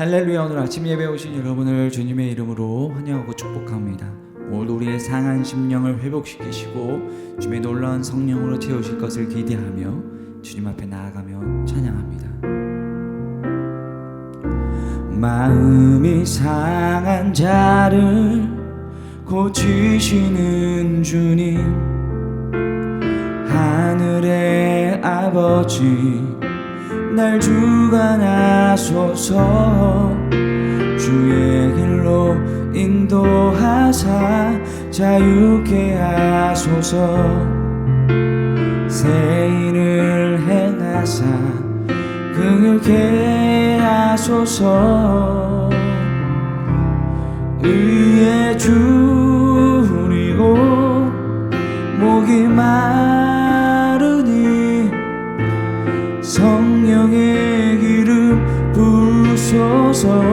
할렐루야. 오늘 아침 예배 오신 여러분을 주님의 이름으로 환영하고 축복합니다. 오늘 우리의 상한 심령을 회복시키시고 주님의 놀라운 성령으로 채우실 것을 기대하며 주님 앞에 나아가며 찬양합니다. 마음이 상한 자를 고치시는 주님, 하늘의 아버지 날 주관하소서. 주의 길로 인도하사 자유케 하소서. 새 일을 행하사 긍휼케 하소서. 의에 줄이고 목이 마르니 성령의 기름 부으소서.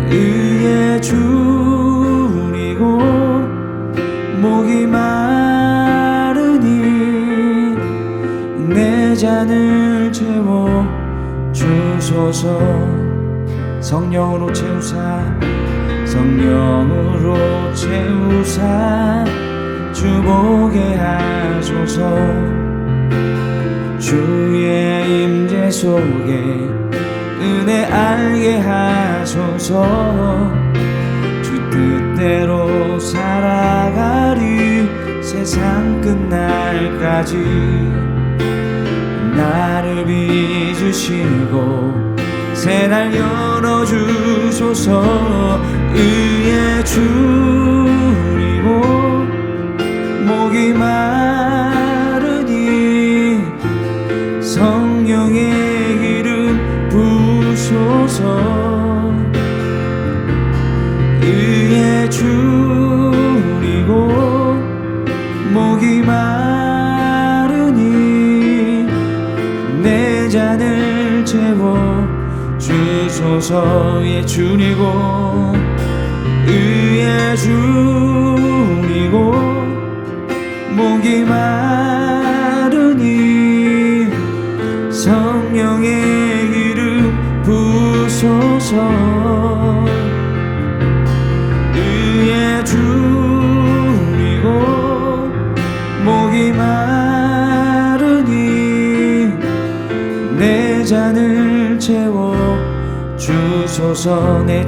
의에 줄이고 목이 마르니 내 잔을 채워 주소서. 성령으로 채우사, 성령으로 채우사 주보게 하소서. 주의 임재 속에 은혜 알게 하소서. 주 뜻대로 살아가리 세상 끝날까지. 나를 빚으시고 새날 열어주소서. 의에 줄이고 목이 마르니 성령의 기름 부으소서. 의에 줄이고 목이 마르니 내 잔을 채워 주소서. 의에 줄이고 의에 줄이고 목이 마르니 성령의 기름 부으소서. 의에 줄이고 목이 마르니 내 잔을 채워 주소서. 내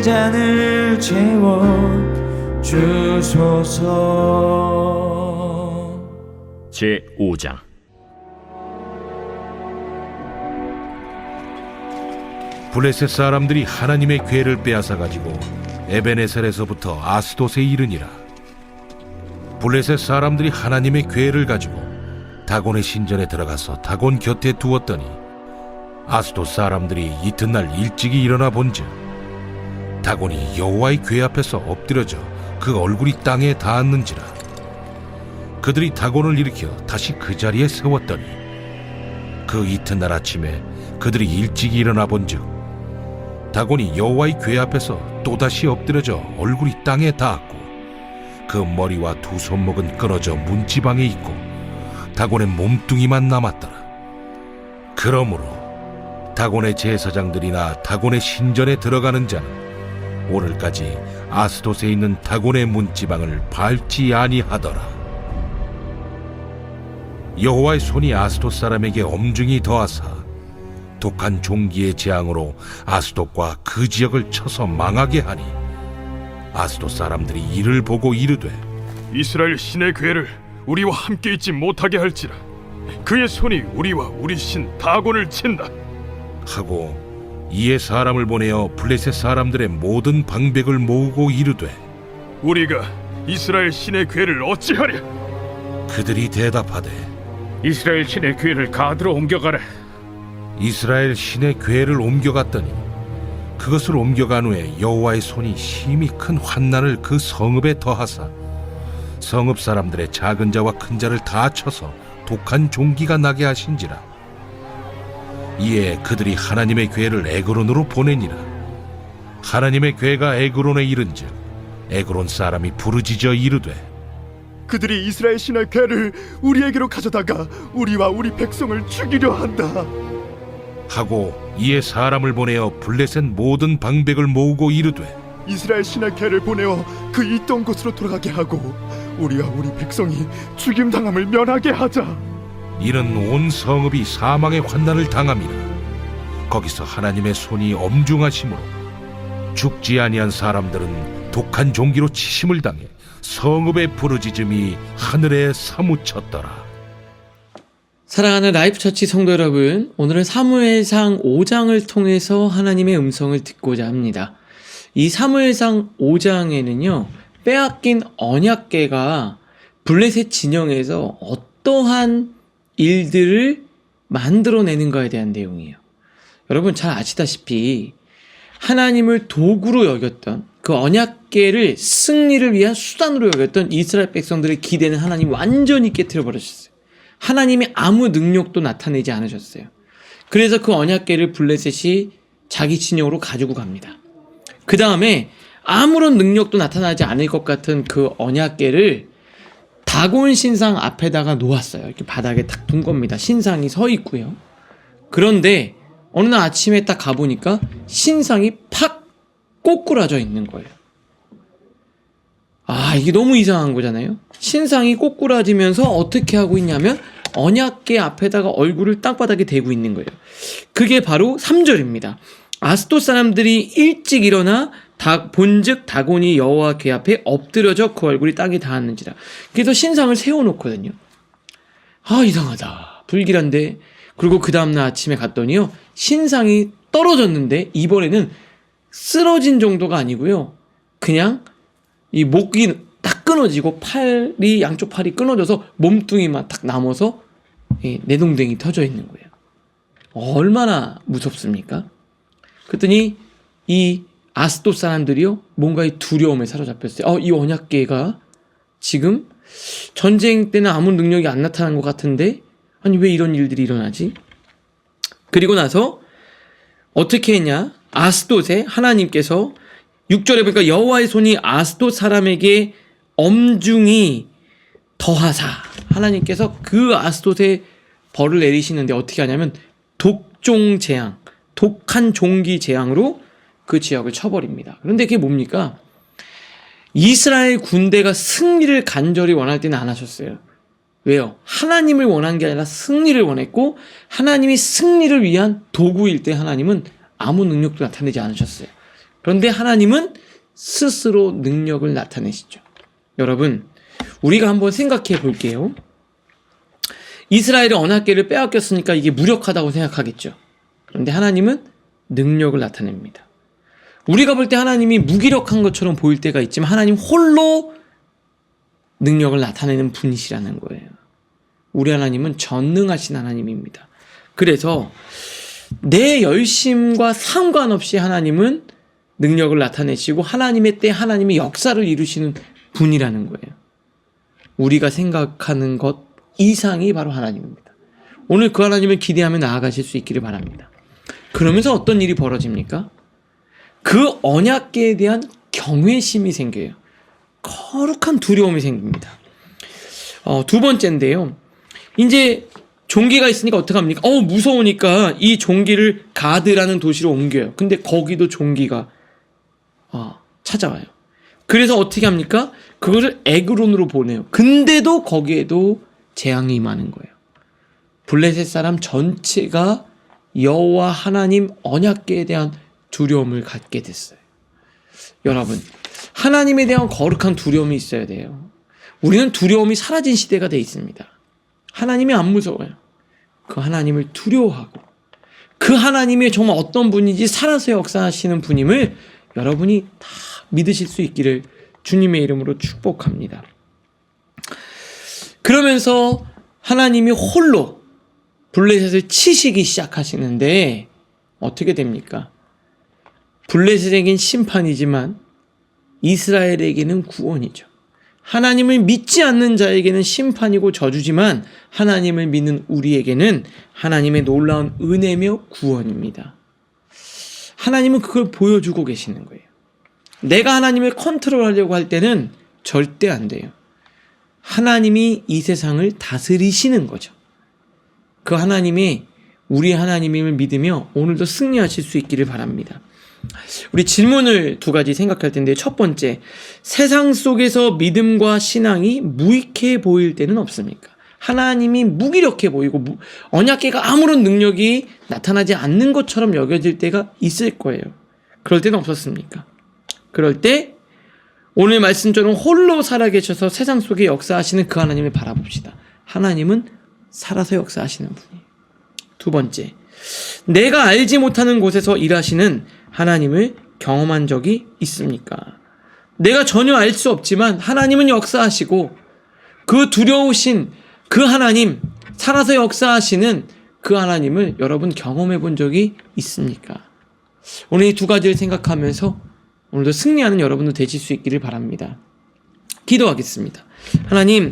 잔을 채워 주소서. 제5장. 블레셋 사람들이 하나님의 궤를 빼앗아 가지고 에베네셀에서부터 아스돗에 이르니라. 블레셋 사람들이 하나님의 궤를 가지고 다곤의 신전에 들어가서 다곤 곁에 두었더니 아스돗 사람들이 이튿날 일찍이 일어나 본즉 다곤이 여호와의 궤 앞에서 엎드려져 그 얼굴이 땅에 닿았는지라. 그들이 다곤을 일으켜 다시 그 자리에 세웠더니 그 이튿날 아침에 그들이 일찍이 일어나 본즉 다곤이 여호와의 궤 앞에서 또다시 엎드려져 얼굴이 땅에 닿았고 그 머리와 두 손목은 끊어져 문지방에 있고 다곤의 몸뚱이만 남았더라. 그러므로 다곤의 제사장들이나 다곤의 신전에 들어가는 자는 오늘까지 아스돗에 있는 다곤의 문지방을 밟지 아니하더라. 여호와의 손이 아스돗 사람에게 엄중히 더하사 독한 종기의 재앙으로 아스돗과 그 지역을 쳐서 망하게 하니 아스돗 사람들이 이를 보고 이르되 이스라엘 신의 궤를 우리와 함께 있지 못하게 할지라. 그의 손이 우리와 우리 신 다곤을 친다 하고 이에 사람을 보내어 블레셋 사람들의 모든 방백을 모으고 이르되 우리가 이스라엘 신의 궤를 어찌하랴? 그들이 대답하되 이스라엘 신의 궤를 가드로 옮겨가라. 이스라엘 신의 궤를 옮겨갔더니 그것을 옮겨간 후에 여호와의 손이 심히 큰 환난을 그 성읍에 더하사 성읍 사람들의 작은 자와 큰 자를 다 쳐서 독한 종기가 나게 하신지라. 이에 그들이 하나님의 궤를 에그론으로 보내니라. 하나님의 궤가 에그론에 이른즉 에그론 사람이 부르짖어 이르되 그들이 이스라엘 신의 괴를 우리에게로 가져다가 우리와 우리 백성을 죽이려 한다. 하고 이에 사람을 보내어 블레셋 모든 방백을 모으고 이르되 이스라엘 신의 괴를 보내어 그 있던 곳으로 돌아가게 하고 우리와 우리 백성이 죽임 당함을 면하게 하자. 이는 온 성읍이 사망의 환난을 당함이라. 거기서 하나님의 손이 엄중하심으로 죽지 아니한 사람들은 독한 종기로 치심을 당해 성읍의 부르짖음이 하늘에 사무쳤더라. 사랑하는 라이프처치 성도 여러분, 오늘은 사무엘상 5장을 통해서 하나님의 음성을 듣고자 합니다. 이 사무엘상 5장에는요, 빼앗긴 언약궤가 블레셋 진영에서 어떠한 일들을 만들어내는가에 대한 내용이에요. 여러분 잘 아시다시피 하나님을 도구로 여겼던 그 언약궤를 승리를 위한 수단으로 여겼던 이스라엘 백성들의 기대는 하나님 완전히 깨트려 버리셨어요. 하나님이 아무 능력도 나타내지 않으셨어요. 그래서 그 언약궤를 블레셋이 자기 진영으로 가지고 갑니다. 그 다음에 아무런 능력도 나타나지 않을 것 같은 그 언약궤를 다곤 신상 앞에다가 놓았어요. 이렇게 바닥에 딱 둔 겁니다. 신상이 서 있고요. 그런데 어느 날 아침에 딱 가보니까 신상이 팍 꼬꾸라져 있는 거예요. 아, 이게 너무 이상한 거잖아요. 신상이 꼬꾸라지면서 어떻게 하고 있냐면 언약궤 앞에다가 얼굴을 땅바닥에 대고 있는 거예요. 그게 바로 3절입니다. 아스돗 사람들이 일찍 일어나 본즉 다곤이 여호와 궤 앞에 엎드려져 그 얼굴이 땅에 닿았는지라. 그래서 신상을 세워놓거든요. 아, 이상하다. 불길한데. 그리고 그 다음날 아침에 갔더니요, 신상이 떨어졌는데 이번에는 쓰러진 정도가 아니고요, 그냥 이 목이 딱 끊어지고 양쪽 팔이 끊어져서 몸뚱이만 딱 남아서 내동댕이 터져 있는 거예요. 얼마나 무섭습니까? 그랬더니 이 아스돗 사람들이요, 뭔가의 두려움에 사로잡혔어요. 이 언약궤가 지금 전쟁 때는 아무 능력이 안 나타난 것 같은데, 아니 왜 이런 일들이 일어나지? 그리고 나서 어떻게 했냐? 아스돗에 하나님께서 6절에 보니까 여호와의 손이 아스돗 사람에게 엄중히 더하사, 하나님께서 그 아스돗에 벌을 내리시는데 어떻게 하냐면 독종 재앙, 독한 종기 재앙으로 그 지역을 쳐버립니다. 그런데 그게 뭡니까? 이스라엘 군대가 승리를 간절히 원할 때는 안 하셨어요. 왜요? 하나님을 원한 게 아니라 승리를 원했고, 하나님이 승리를 위한 도구일 때 하나님은 아무 능력도 나타내지 않으셨어요. 그런데 하나님은 스스로 능력을 나타내시죠. 여러분, 우리가 한번 생각해 볼게요. 이스라엘의 언약궤를 빼앗겼으니까 이게 무력하다고 생각하겠죠. 그런데 하나님은 능력을 나타냅니다. 우리가 볼 때 하나님이 무기력한 것처럼 보일 때가 있지만 하나님 홀로 능력을 나타내는 분이시라는 거예요. 우리 하나님은 전능하신 하나님입니다. 그래서 내 열심과 상관없이 하나님은 능력을 나타내시고 하나님의 때 하나님의 역사를 이루시는 분이라는 거예요. 우리가 생각하는 것 이상이 바로 하나님입니다. 오늘 그 하나님을 기대하며 나아가실 수 있기를 바랍니다. 그러면서 어떤 일이 벌어집니까? 그 언약궤에 대한 경외심이 생겨요. 거룩한 두려움이 생깁니다. 두 번째인데요. 이제 종기가 있으니까 어떡합니까? 무서우니까 이 종기를 가드라는 도시로 옮겨요. 근데 거기도 종기가 찾아와요. 그래서 어떻게 합니까? 그것을 에그론으로 보내요. 근데도 거기에도 재앙이 임하는 거예요. 블레셋 사람 전체가 여호와 하나님 언약궤에 대한 두려움을 갖게 됐어요. 여러분, 하나님에 대한 거룩한 두려움이 있어야 돼요. 우리는 두려움이 사라진 시대가 돼 있습니다. 하나님이 안 무서워요. 그 하나님을 두려워하고 그 하나님이 정말 어떤 분인지 살아서 역사하시는 분임을 여러분이 다 믿으실 수 있기를 주님의 이름으로 축복합니다. 그러면서 하나님이 홀로 블레셋을 치시기 시작하시는데 어떻게 됩니까? 블레셋에겐 심판이지만 이스라엘에게는 구원이죠. 하나님을 믿지 않는 자에게는 심판이고 저주지만 하나님을 믿는 우리에게는 하나님의 놀라운 은혜며 구원입니다. 하나님은 그걸 보여주고 계시는 거예요. 내가 하나님을 컨트롤하려고 할 때는 절대 안 돼요. 하나님이 이 세상을 다스리시는 거죠. 그 하나님이 우리 하나님임을 믿으며 오늘도 승리하실 수 있기를 바랍니다. 우리 질문을 두 가지 생각할 텐데, 첫 번째, 세상 속에서 믿음과 신앙이 무익해 보일 때는 없습니까? 하나님이 무기력해 보이고 언약궤가 아무런 능력이 나타나지 않는 것처럼 여겨질 때가 있을 거예요. 그럴 때는 없었습니까? 그럴 때 오늘 말씀처럼 홀로 살아계셔서 세상 속에 역사하시는 그 하나님을 바라봅시다. 하나님은 살아서 역사하시는 분이에요. 두 번째, 내가 알지 못하는 곳에서 일하시는 하나님을 경험한 적이 있습니까? 내가 전혀 알 수 없지만 하나님은 역사하시고, 그 두려우신 그 하나님, 살아서 역사하시는 그 하나님을 여러분 경험해 본 적이 있습니까? 오늘 이 두 가지를 생각하면서 오늘도 승리하는 여러분도 되실 수 있기를 바랍니다. 기도하겠습니다. 하나님,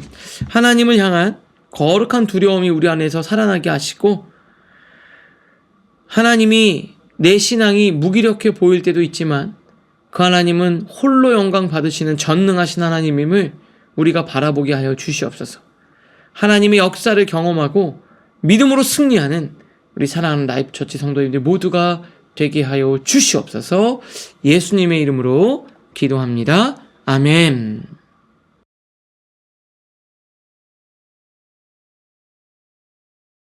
하나님을 향한 거룩한 두려움이 우리 안에서 살아나게 하시고, 하나님이 내 신앙이 무기력해 보일 때도 있지만 그 하나님은 홀로 영광 받으시는 전능하신 하나님임을 우리가 바라보게 하여 주시옵소서. 하나님의 역사를 경험하고 믿음으로 승리하는 우리 사랑하는 라이프처치 성도님들 모두가 되게 하여 주시옵소서. 예수님의 이름으로 기도합니다. 아멘.